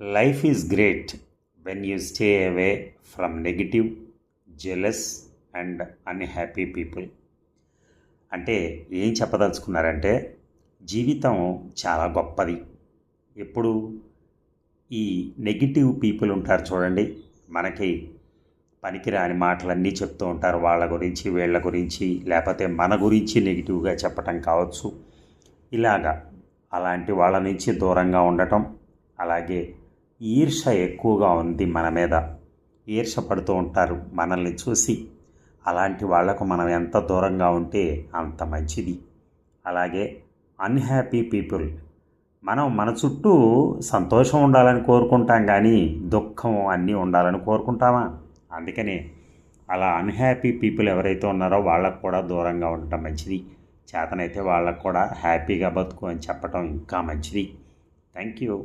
Life is great when you stay away from negative, jealous and unhappy people. అంటే ఏం చెప్పదలుచుకున్నారంటే జీవితం చాలా గొప్పది. ఎప్పుడు ఈ నెగిటివ్ పీపుల్ ఉంటారు చూడండి, మనకి పనికిరాని మాటలన్నీ చెప్తూ ఉంటారు. వాళ్ళ గురించి, వీళ్ళ గురించి, లేకపోతే మన గురించి నెగిటివ్గా చెప్పటం కావచ్చు. ఇలాగా అలాంటి వాళ్ళ నుంచి దూరంగా ఉండటం. అలాగే ఈర్ష్య ఎక్కువగా ఉంది మన మీద, ఈర్ష్య పడుతూ ఉంటారు మనల్ని చూసి. అలాంటి వాళ్లకు మనం ఎంత దూరంగా ఉంటే అంత మంచిది. అలాగే అన్హ్యాపీ పీపుల్, మనం మన చుట్టూ సంతోషం ఉండాలని కోరుకుంటాం, కానీ దుఃఖం అన్నీ ఉండాలని కోరుకుంటామా? అందుకనే అలా అన్హ్యాపీ పీపుల్ ఎవరైతే ఉన్నారో వాళ్ళకు కూడా దూరంగా ఉండటం మంచిది. చేతనైతే వాళ్ళకు కూడా హ్యాపీగా బతుకు అని చెప్పటం ఇంకా మంచిది. Thank you.